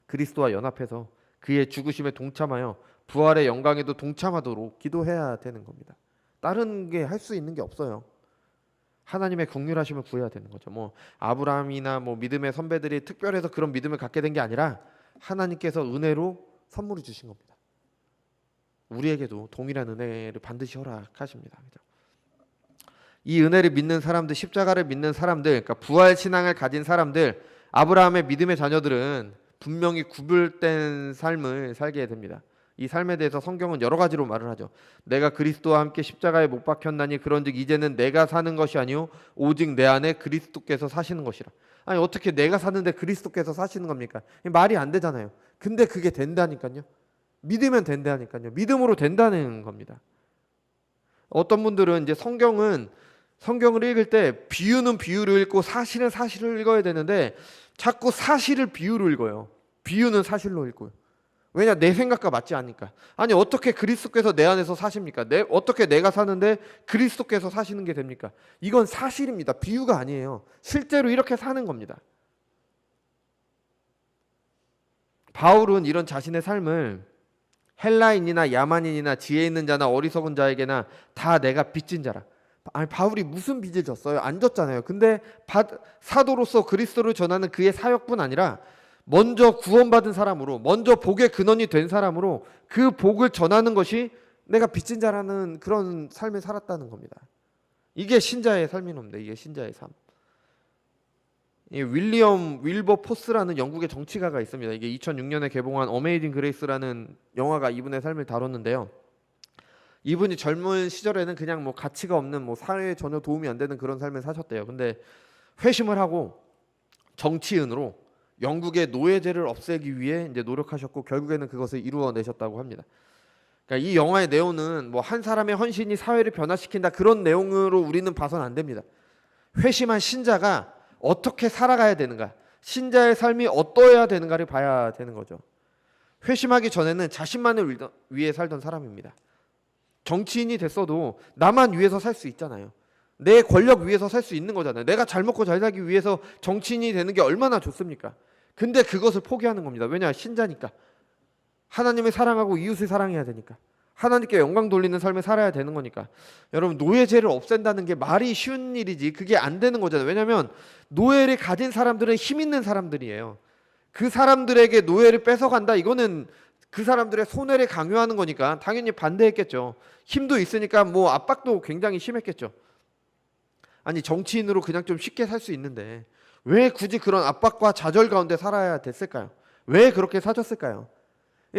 그리스도와 연합해서 그의 죽으심에 동참하여 부활의 영광에도 동참하도록 기도해야 되는 겁니다. 다른 게 할 수 있는 게 없어요. 하나님의 긍휼하심을 구해야 되는 거죠. 뭐 아브라함이나 뭐 믿음의 선배들이 특별해서 그런 믿음을 갖게 된 게 아니라 하나님께서 은혜로 선물을 주신 겁니다. 우리에게도 동일한 은혜를 반드시 허락하십니다. 그죠? 이 은혜를 믿는 사람들, 십자가를 믿는 사람들, 그러니까 부활 신앙을 가진 사람들, 아브라함의 믿음의 자녀들은 분명히 구별된 삶을 살게 됩니다. 이 삶에 대해서 성경은 여러 가지로 말을 하죠. 내가 그리스도와 함께 십자가에 못 박혔나니 그런즉 이제는 내가 사는 것이 아니요 오직 내 안에 그리스도께서 사시는 것이라. 아니 어떻게 내가 사는데 그리스도께서 사시는 겁니까? 말이 안 되잖아요. 근데 그게 된다니까요. 믿으면 된다니까요. 믿음으로 된다는 겁니다. 어떤 분들은 이제 성경을 읽을 때 비유는 비유를 읽고 사실은 사실을 읽어야 되는데 자꾸 사실을 비유로 읽어요. 비유는 사실로 읽고요. 왜냐? 내 생각과 맞지 않으니까. 아니 어떻게 그리스도께서 내 안에서 사십니까? 어떻게 내가 사는데 그리스도께서 사시는 게 됩니까? 이건 사실입니다. 비유가 아니에요. 실제로 이렇게 사는 겁니다. 바울은 이런 자신의 삶을 헬라인이나 야만인이나 지혜 있는 자나 어리석은 자에게나 다 내가 빚진 자라. 아니 바울이 무슨 빚을 졌어요? 안 졌잖아요. 근데 사도로서 그리스도를 전하는 그의 사역뿐 아니라 먼저 구원받은 사람으로, 먼저 복의 근원이 된 사람으로 그 복을 전하는 것이 내가 빚진 자라는 그런 삶을 살았다는 겁니다. 이게 신자의 삶인 겁니다. 이게 신자의 삶. 윌리엄 윌버포스라는 영국의 정치가가 있습니다. 이게 2006년에 개봉한 어메이징 그레이스라는 영화가 이분의 삶을 다뤘는데요. 이분이 젊은 시절에는 그냥 뭐 가치가 없는 뭐 사회에 전혀 도움이 안 되는 그런 삶을 사셨대요. 근데 회심을 하고 정치인으로 영국의 노예제를 없애기 위해 이제 노력하셨고 결국에는 그것을 이루어내셨다고 합니다. 그러니까 이 영화의 내용은 뭐 한 사람의 헌신이 사회를 변화시킨다 그런 내용으로 우리는 봐서는 안 됩니다. 회심한 신자가 어떻게 살아가야 되는가, 신자의 삶이 어떠해야 되는가를 봐야 되는 거죠. 회심하기 전에는 자신만을 위해 살던 사람입니다. 정치인이 됐어도 나만 위해서 살 수 있잖아요. 내 권력 위해서 살 수 있는 거잖아요. 내가 잘 먹고 잘 살기 위해서 정치인이 되는 게 얼마나 좋습니까? 근데 그것을 포기하는 겁니다. 왜냐? 신자니까. 하나님을 사랑하고 이웃을 사랑해야 되니까. 하나님께 영광 돌리는 삶을 살아야 되는 거니까. 여러분 노예제를 없앤다는 게 말이 쉬운 일이지 그게 안 되는 거잖아요. 왜냐하면 노예를 가진 사람들은 힘 있는 사람들이에요. 그 사람들에게 노예를 뺏어간다 이거는 그 사람들의 손해를 강요하는 거니까 당연히 반대했겠죠. 힘도 있으니까 뭐 압박도 굉장히 심했겠죠. 아니 정치인으로 그냥 좀 쉽게 살 수 있는데 왜 굳이 그런 압박과 좌절 가운데 살아야 됐을까요? 왜 그렇게 사셨을까요?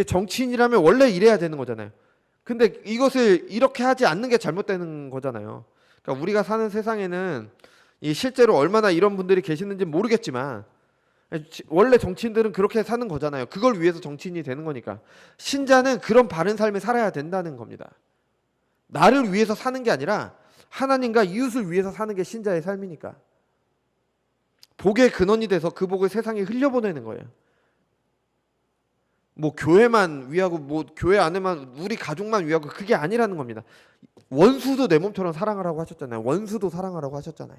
정치인이라면 원래 이래야 되는 거잖아요. 근데 이것을 이렇게 하지 않는 게 잘못되는 거잖아요. 그러니까 우리가 사는 세상에는 실제로 얼마나 이런 분들이 계시는지 모르겠지만 원래 정치인들은 그렇게 사는 거잖아요. 그걸 위해서 정치인이 되는 거니까. 신자는 그런 바른 삶을 살아야 된다는 겁니다. 나를 위해서 사는 게 아니라 하나님과 이웃을 위해서 사는 게 신자의 삶이니까. 복의 근원이 돼서 그 복을 세상에 흘려보내는 거예요. 뭐 교회만 위하고 뭐 교회 안에만 우리 가족만 위하고 그게 아니라는 겁니다. 원수도 내 몸처럼 사랑하라고 하셨잖아요. 원수도 사랑하라고 하셨잖아요.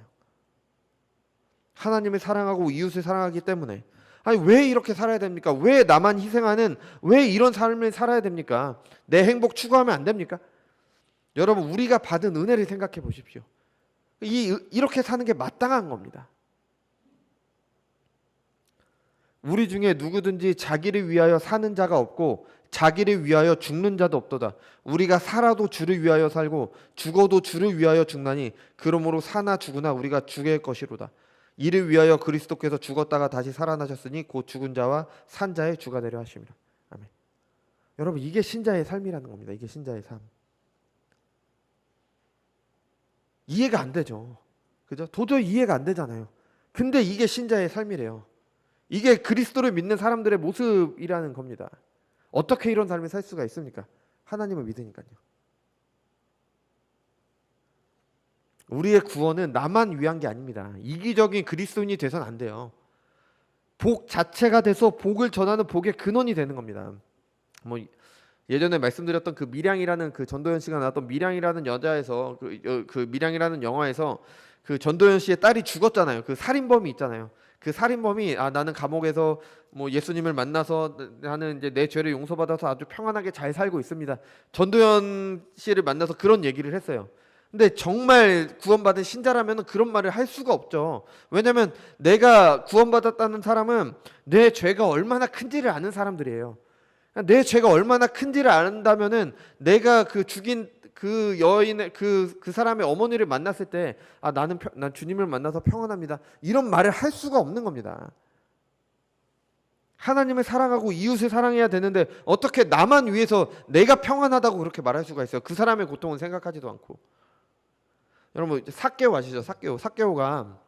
하나님을 사랑하고 이웃을 사랑하기 때문에. 아니 왜 이렇게 살아야 됩니까? 왜 나만 희생하는, 왜 이런 삶을 살아야 됩니까? 내 행복 추구하면 안 됩니까? 여러분 우리가 받은 은혜를 생각해 보십시오. 이렇게 사는 게 마땅한 겁니다. 우리 중에 누구든지 자기를 위하여 사는 자가 없고 자기를 위하여 죽는 자도 없도다. 우리가 살아도 주를 위하여 살고 죽어도 주를 위하여 죽나니 그러므로 사나 죽으나 우리가 주의 것이로다. 이를 위하여 그리스도께서 죽었다가 다시 살아나셨으니 곧 죽은 자와 산 자의 주가 되려 하심이라. 아멘. 여러분 이게 신자의 삶이라는 겁니다. 이게 신자의 삶. 이해가 안 되죠. 그죠? 도저히 이해가 안 되잖아요. 근데 이게 신자의 삶이래요. 이게 그리스도를 믿는 사람들의 모습이라는 겁니다. 어떻게 이런 삶을 살 수가 있습니까? 하나님을 믿으니까요. 우리의 구원은 나만 위한 게 아닙니다. 이기적인 그리스도인이 돼서는 안 돼요. 복 자체가 돼서 복을 전하는 복의 근원이 되는 겁니다. 뭐 예전에 말씀드렸던 그 밀양이라는 그 전도연 씨가 나왔던 밀양이라는 여자에서 그 밀양이라는 영화에서 그 전도연 씨의 딸이 죽었잖아요. 그 살인범이 있잖아요. 그 살인범이 나는 감옥에서 뭐 예수님을 만나서 나는 이제 내 죄를 용서받아서 아주 평안하게 잘 살고 있습니다. 전도연 씨를 만나서 그런 얘기를 했어요. 근데 정말 구원받은 신자라면 그런 말을 할 수가 없죠. 왜냐하면 내가 구원받았다는 사람은 내 죄가 얼마나 큰지를 아는 사람들이에요. 내 죄가 얼마나 큰지를 안다면은 내가 그 죽인 그 여인의 그 사람의 어머니를 만났을 때 난 주님을 만나서 평안합니다. 이런 말을 할 수가 없는 겁니다. 하나님을 사랑하고 이웃을 사랑해야 되는데 어떻게 나만 위해서 내가 평안하다고 그렇게 말할 수가 있어요? 그 사람의 고통은 생각하지도 않고. 여러분 삭개오 아시죠? 삭개오가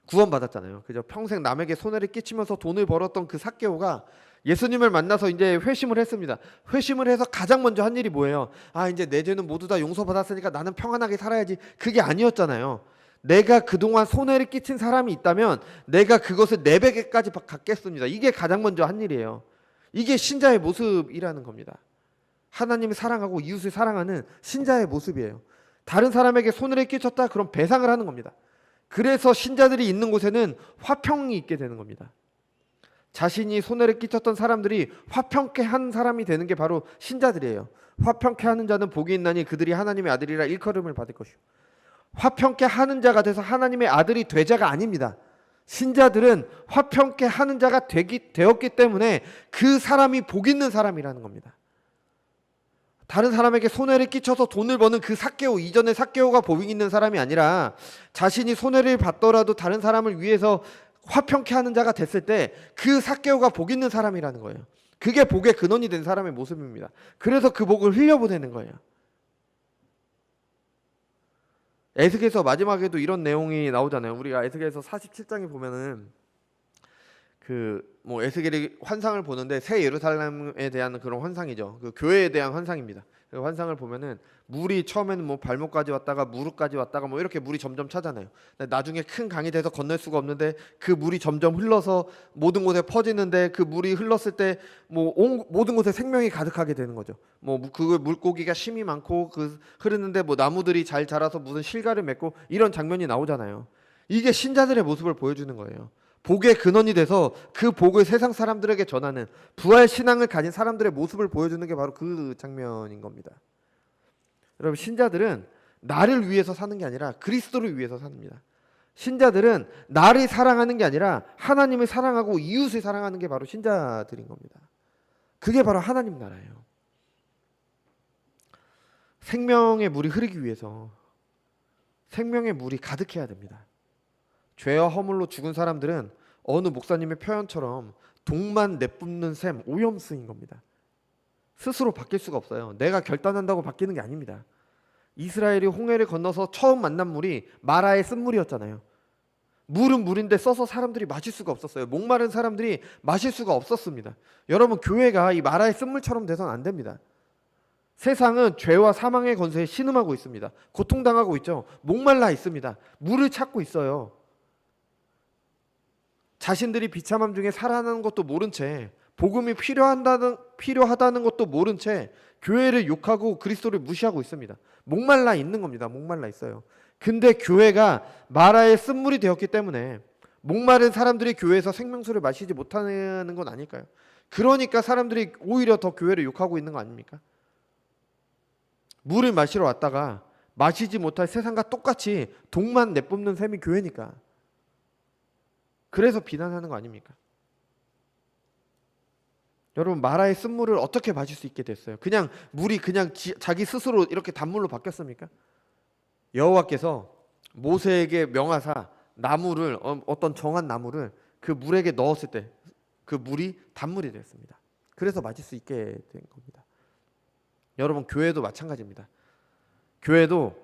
구원받았잖아요. 그죠? 평생 남에게 손해를 끼치면서 돈을 벌었던 그 삭개오가 예수님을 만나서 이제 회심을 했습니다. 회심을 해서 가장 먼저 한 일이 뭐예요? 이제 내 죄는 모두 다 용서받았으니까 나는 평안하게 살아야지. 그게 아니었잖아요. 내가 그동안 손해를 끼친 사람이 있다면 내가 그것을 4배까지 갚겠습니다. 이게 가장 먼저 한 일이에요. 이게 신자의 모습이라는 겁니다. 하나님을 사랑하고 이웃을 사랑하는 신자의 모습이에요. 다른 사람에게 손해를 끼쳤다? 그럼 배상을 하는 겁니다. 그래서 신자들이 있는 곳에는 화평이 있게 되는 겁니다. 자신이 손해를 끼쳤던 사람들이 화평케 한 사람이 되는 게 바로 신자들이에요. 화평케 하는 자는 복이 있나니 그들이 하나님의 아들이라 일컬음을 받을 것이요. 화평케 하는 자가 돼서 하나님의 아들이 되자가 아닙니다. 신자들은 화평케 하는 자가 되었기 때문에 그 사람이 복 있는 사람이라는 겁니다. 다른 사람에게 손해를 끼쳐서 돈을 버는 그 삭개오, 이전의 삭개오가 복 있는 사람이 아니라 자신이 손해를 받더라도 다른 사람을 위해서 화평케 하는 자가 됐을 때 그 삭개오가 복 있는 사람이라는 거예요. 그게 복의 근원이 된 사람의 모습입니다. 그래서 그 복을 흘려보내는 거예요. 에스겔서 마지막에도 이런 내용이 나오잖아요. 우리가 에스겔서 47장에 보면은 뭐 에스겔이 환상을 보는데 새 예루살렘에 대한 그런 환상이죠. 그 교회에 대한 환상입니다. 그 환상을 보면은 물이 처음에는 뭐 발목까지 왔다가 무릎까지 왔다가 뭐 이렇게 물이 점점 차잖아요. 나중에 큰 강이 돼서 건널 수가 없는데 그 물이 점점 흘러서 모든 곳에 퍼지는데 그 물이 흘렀을 때 뭐 모든 곳에 생명이 가득하게 되는 거죠. 뭐 그 물고기가 심이 많고 그 흐르는데 뭐 나무들이 잘 자라서 무슨 실과를 맺고 이런 장면이 나오잖아요. 이게 신자들의 모습을 보여주는 거예요. 복의 근원이 돼서 그 복을 세상 사람들에게 전하는 부활 신앙을 가진 사람들의 모습을 보여주는 게 바로 그 장면인 겁니다. 여러분 신자들은 나를 위해서 사는 게 아니라 그리스도를 위해서 삽니다. 신자들은 나를 사랑하는 게 아니라 하나님을 사랑하고 이웃을 사랑하는 게 바로 신자들인 겁니다. 그게 바로 하나님 나라예요. 생명의 물이 흐르기 위해서 생명의 물이 가득해야 됩니다. 죄와 허물로 죽은 사람들은 어느 목사님의 표현처럼 독만 내뿜는 셈, 오염수인 겁니다. 스스로 바뀔 수가 없어요. 내가 결단한다고 바뀌는 게 아닙니다. 이스라엘이 홍해를 건너서 처음 만난 물이 마라의 쓴물이었잖아요. 물은 물인데 써서 사람들이 마실 수가 없었어요. 목마른 사람들이 마실 수가 없었습니다. 여러분, 교회가 이 마라의 쓴물처럼 돼서는 안 됩니다. 세상은 죄와 사망의 권세에 신음하고 있습니다. 고통당하고 있죠. 목말라 있습니다. 물을 찾고 있어요. 자신들이 비참함 중에 살아나는 것도 모른 채, 복음이 필요하다는 것도 모른 채 교회를 욕하고 그리스도를 무시하고 있습니다. 목말라 있는 겁니다. 목말라 있어요. 근데 교회가 마라의 쓴물이 되었기 때문에 목마른 사람들이 교회에서 생명수를 마시지 못하는 건 아닐까요? 그러니까 사람들이 오히려 더 교회를 욕하고 있는 거 아닙니까? 물을 마시러 왔다가 마시지 못할 세상과 똑같이 독만 내뿜는 셈이 교회니까. 그래서 비난하는 거 아닙니까? 여러분, 마라의 쓴물을 어떻게 마실 수 있게 됐어요? 그냥 물이 그냥 자기 스스로 이렇게 단물로 바뀌었습니까? 여호와께서 모세에게 명하사 나무를, 어떤 정한 나무를 그 물에게 넣었을 때 그 물이 단물이 되었습니다. 그래서 마실 수 있게 된 겁니다. 여러분, 교회도 마찬가지입니다. 교회도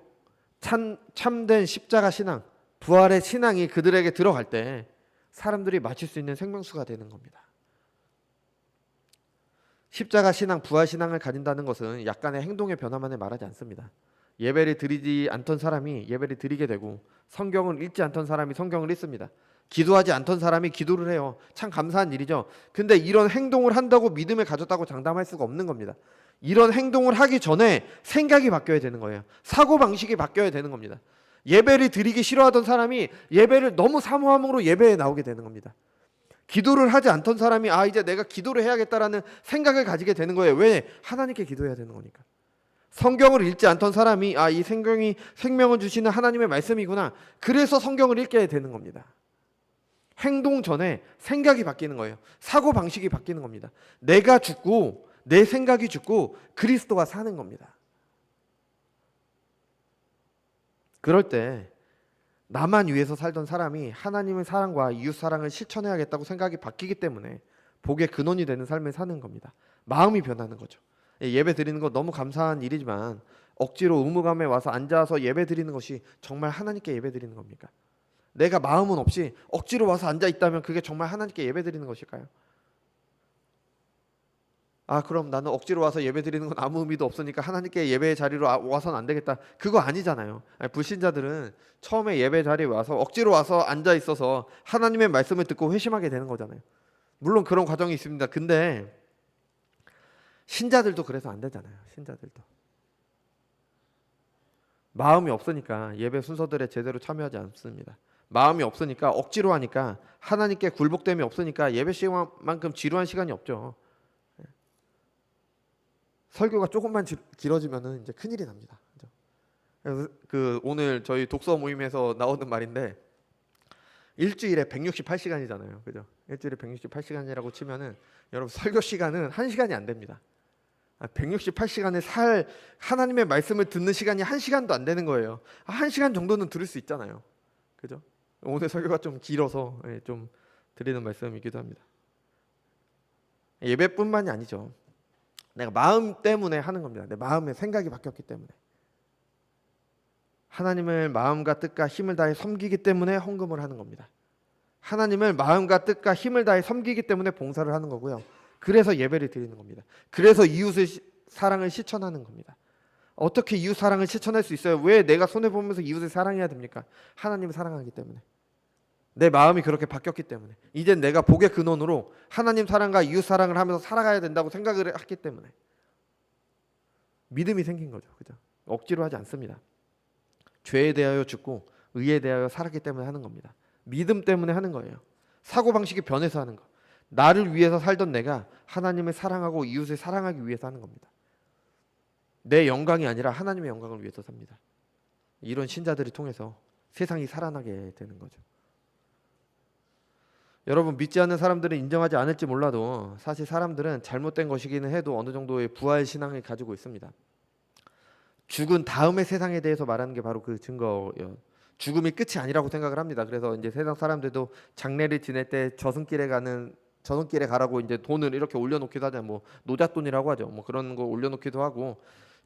참된 십자가 신앙, 부활의 신앙이 그들에게 들어갈 때 사람들이 마실 수 있는 생명수가 되는 겁니다. 십자가 신앙, 부활 신앙을 가진다는 것은 약간의 행동의 변화만을 말하지 않습니다. 예배를 드리지 않던 사람이 예배를 드리게 되고, 성경을 읽지 않던 사람이 성경을 읽습니다. 기도하지 않던 사람이 기도를 해요. 참 감사한 일이죠. 근데 이런 행동을 한다고 믿음을 가졌다고 장담할 수가 없는 겁니다. 이런 행동을 하기 전에 생각이 바뀌어야 되는 거예요. 사고방식이 바뀌어야 되는 겁니다. 예배를 드리기 싫어하던 사람이 예배를 너무 사모함으로 예배에 나오게 되는 겁니다. 기도를 하지 않던 사람이 이제 내가 기도를 해야겠다라는 생각을 가지게 되는 거예요. 왜? 하나님께 기도해야 되는 거니까. 성경을 읽지 않던 사람이 이 성경이 생명을 주시는 하나님의 말씀이구나. 그래서 성경을 읽게 되는 겁니다. 행동 전에 생각이 바뀌는 거예요. 사고방식이 바뀌는 겁니다. 내가 죽고 내 생각이 죽고 그리스도가 사는 겁니다. 그럴 때 나만 위해서 살던 사람이 하나님의 사랑과 이웃 사랑을 실천해야겠다고 생각이 바뀌기 때문에 복의 근원이 되는 삶을 사는 겁니다. 마음이 변하는 거죠. 예배 드리는 거 너무 감사한 일이지만 억지로 의무감에 와서 앉아서 예배 드리는 것이 정말 하나님께 예배 드리는 겁니까? 내가 마음은 없이 억지로 와서 앉아 있다면 그게 정말 하나님께 예배 드리는 것일까요? 그럼 나는 억지로 와서 예배 드리는 건 아무 의미도 없으니까 하나님께 예배 자리로 와서는 안 되겠다. 그거 아니잖아요. 불신자들은 처음에 예배 자리에 와서 억지로 와서 앉아 있어서 하나님의 말씀을 듣고 회심하게 되는 거잖아요. 물론 그런 과정이 있습니다. 근데 신자들도 그래서 안 되잖아요. 신자들도 마음이 없으니까 예배 순서들에 제대로 참여하지 않습니다. 마음이 없으니까 억지로 하니까 하나님께 굴복됨이 없으니까 예배 시간만큼 지루한 시간이 없죠. 설교가 조금만 길어지면은 이제 큰일이 납니다. 그래서 오늘 저희 독서 모임에서 나오는 말인데, 일주일에 168시간이잖아요. 그죠? 일주일에 168시간이라고 치면은 여러분 설교 시간은 1시간이 안 됩니다. 168시간을 하나님의 말씀을 듣는 시간이 1시간도 안 되는 거예요. 1시간 정도는 들을 수 있잖아요. 그죠? 오늘 설교가 좀 길어서 좀 드리는 말씀이기도 합니다. 예배뿐만이 아니죠. 내가 마음 때문에 하는 겁니다. 내 마음의 생각이 바뀌었기 때문에. 하나님을 마음과 뜻과 힘을 다해 섬기기 때문에 헌금을 하는 겁니다. 하나님을 마음과 뜻과 힘을 다해 섬기기 때문에 봉사를 하는 거고요. 그래서 예배를 드리는 겁니다. 그래서 이웃의 사랑을 실천하는 겁니다. 어떻게 이웃 사랑을 실천할 수 있어요? 왜 내가 손해보면서 이웃을 사랑해야 됩니까? 하나님을 사랑하기 때문에. 내 마음이 그렇게 바뀌었기 때문에. 이젠 내가 복의 근원으로 하나님 사랑과 이웃 사랑을 하면서 살아가야 된다고 생각을 했기 때문에 믿음이 생긴 거죠. 그죠? 억지로 하지 않습니다. 죄에 대하여 죽고 의에 대하여 살았기 때문에 하는 겁니다. 믿음 때문에 하는 거예요. 사고방식이 변해서 하는 거. 나를 위해서 살던 내가 하나님을 사랑하고 이웃을 사랑하기 위해서 하는 겁니다. 내 영광이 아니라 하나님의 영광을 위해서 삽니다. 이런 신자들을 통해서 세상이 살아나게 되는 거죠. 여러분, 믿지 않는 사람들은 인정하지 않을지 몰라도 사실 사람들은 잘못된 것이기는 해도 어느 정도의 부활 신앙을 가지고 있습니다. 죽은 다음의 세상에 대해서 말하는 게 바로 그 증거예요. 죽음이 끝이 아니라고 생각을 합니다. 그래서 이제 세상 사람들도 장례를 지낼 때 저승길에 가라고 이제 돈을 이렇게 올려놓기도 하잖아요. 뭐 노잣돈이라고 하죠. 뭐 그런 거 올려놓기도 하고,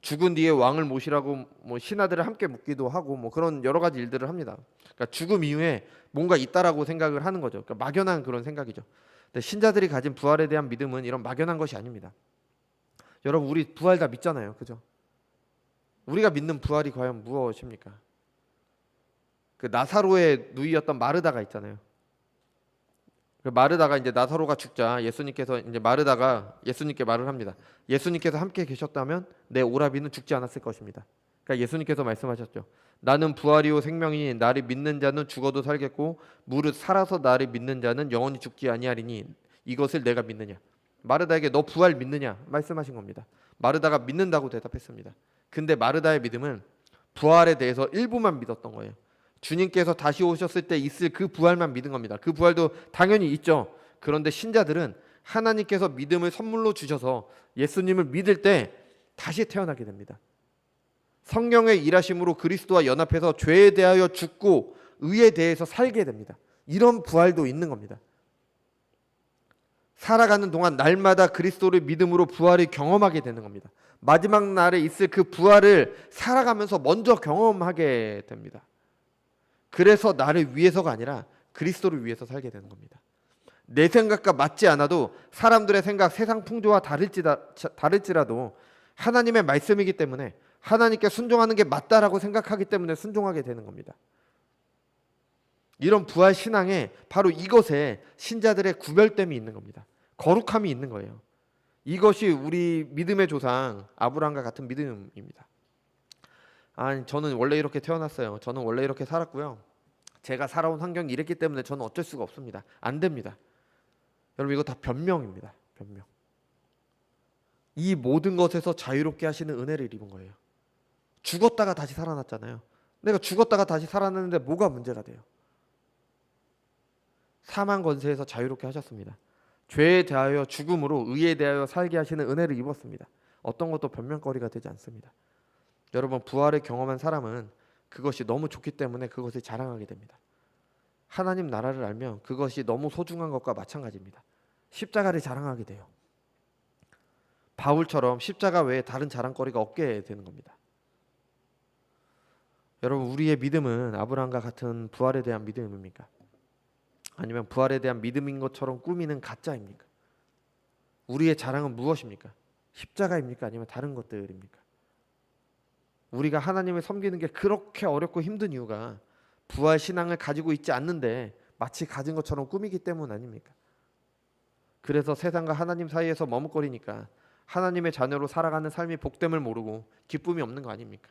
죽은 뒤에 왕을 모시라고 뭐 신하들을 함께 묻기도 하고 뭐 그런 여러 가지 일들을 합니다. 그러니까 죽음 이후에 뭔가 있다라고 생각을 하는 거죠. 그러니까 막연한 그런 생각이죠. 근데 신자들이 가진 부활에 대한 믿음은 이런 막연한 것이 아닙니다. 여러분 우리 부활 다 믿잖아요. 그죠? 우리가 믿는 부활이 과연 무엇입니까? 그 나사로의 누이였던 마르다가 있잖아요. 그 마르다가 이제 나사로가 죽자 예수님께서 이제 마르다가 예수님께 말을 합니다. 예수님께서 함께 계셨다면 내 오라비는 죽지 않았을 것입니다. 그러니까 예수님께서 말씀하셨죠. 나는 부활이요 생명이니 나를 믿는 자는 죽어도 살겠고 무릇 살아서 나를 믿는 자는 영원히 죽지 아니하리니 이것을 내가 믿느냐. 마르다에게 너 부활 믿느냐 말씀하신 겁니다. 마르다가 믿는다고 대답했습니다. 근데 마르다의 믿음은 부활에 대해서 일부만 믿었던 거예요. 주님께서 다시 오셨을 때 있을 그 부활만 믿은 겁니다. 그 부활도 당연히 있죠. 그런데 신자들은 하나님께서 믿음을 선물로 주셔서 예수님을 믿을 때 다시 태어나게 됩니다. 성령의 일하심으로 그리스도와 연합해서 죄에 대하여 죽고 의에 대해서 살게 됩니다. 이런 부활도 있는 겁니다. 살아가는 동안 날마다 그리스도를 믿음으로 부활을 경험하게 되는 겁니다. 마지막 날에 있을 그 부활을 살아가면서 먼저 경험하게 됩니다. 그래서 나를 위해서가 아니라 그리스도를 위해서 살게 되는 겁니다. 내 생각과 맞지 않아도 사람들의 생각, 세상 풍조와 다를지라도 하나님의 말씀이기 때문에 하나님께 순종하는 게 맞다라고 생각하기 때문에 순종하게 되는 겁니다. 이런 부활 신앙에 바로 이것에 신자들의 구별됨이 있는 겁니다. 거룩함이 있는 거예요. 이것이 우리 믿음의 조상 아브라함과 같은 믿음입니다. 아니 저는 원래 이렇게 태어났어요. 저는 원래 이렇게 살았고요. 제가 살아온 환경이 이랬기 때문에 저는 어쩔 수가 없습니다. 안 됩니다. 여러분 이거 다 변명입니다. 변명. 이 모든 것에서 자유롭게 하시는 은혜를 입은 거예요. 죽었다가 다시 살아났잖아요. 내가 죽었다가 다시 살아났는데 뭐가 문제가 돼요? 사망 권세에서 자유롭게 하셨습니다. 죄에 대하여 죽음으로 의에 대하여 살게 하시는 은혜를 입었습니다. 어떤 것도 변명거리가 되지 않습니다. 여러분 부활을 경험한 사람은 그것이 너무 좋기 때문에 그것을 자랑하게 됩니다. 하나님 나라를 알면 그것이 너무 소중한 것과 마찬가지입니다. 십자가를 자랑하게 돼요. 바울처럼 십자가 외에 다른 자랑거리가 없게 되는 겁니다. 여러분 우리의 믿음은 아브라함과 같은 부활에 대한 믿음입니까? 아니면 부활에 대한 믿음인 것처럼 꾸미는 가짜입니까? 우리의 자랑은 무엇입니까? 십자가입니까? 아니면 다른 것들입니까? 우리가 하나님을 섬기는 게 그렇게 어렵고 힘든 이유가 부활 신앙을 가지고 있지 않는데 마치 가진 것처럼 꾸미기 때문 아닙니까? 그래서 세상과 하나님 사이에서 머뭇거리니까 하나님의 자녀로 살아가는 삶이 복됨을 모르고 기쁨이 없는 거 아닙니까?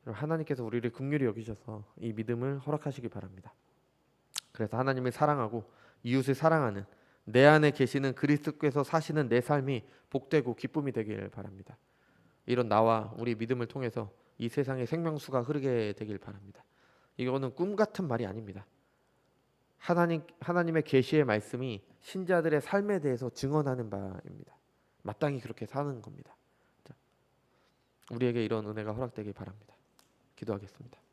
하나님께서 우리를 긍휼히 여기셔서 이 믿음을 허락하시기 바랍니다. 그래서 하나님을 사랑하고 이웃을 사랑하는 내 안에 계시는 그리스도께서 사시는 내 삶이 복되고 기쁨이 되길 바랍니다. 이런 나와 우리 믿음을 통해서 이 세상에 생명수가 흐르게 되길 바랍니다. 이거는 꿈 같은 말이 아닙니다. 하나님의 계시의 말씀이 신자들의 삶에 대해서 증언하는 바입니다. 마땅히 그렇게 사는 겁니다. 우리에게 이런 은혜가 허락되길 바랍니다. 기도하겠습니다.